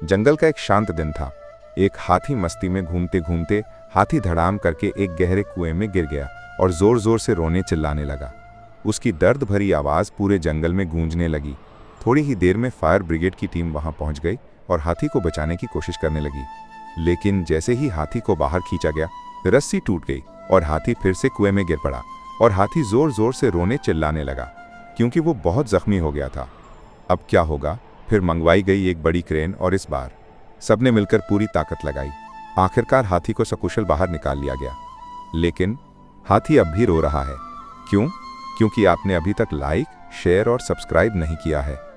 जंगल का एक शांत दिन था। एक हाथी मस्ती में घूमते घूमते हाथी धड़ाम करके एक गहरे कुएं में गिर गया और जोर जोर से रोने चिल्लाने लगा। उसकी दर्द भरी आवाज़ पूरे जंगल में गूंजने लगी। थोड़ी ही देर में फायर ब्रिगेड की टीम वहां पहुंच गई और हाथी को बचाने की कोशिश करने लगी। लेकिन जैसे ही हाथी को बाहर खींचा गया, रस्सी टूट गई और हाथी फिर से कुएं में गिर पड़ा और हाथी जोर जोर से रोने चिल्लाने लगा क्योंकि वो बहुत जख्मी हो गया था। अब क्या होगा? फिर मंगवाई गई एक बड़ी क्रेन और इस बार सबने मिलकर पूरी ताकत लगाई। आखिरकार हाथी को सकुशल बाहर निकाल लिया गया। लेकिन हाथी अब भी रो रहा है। क्यों? क्योंकि आपने अभी तक लाइक, शेयर और सब्सक्राइब नहीं किया है।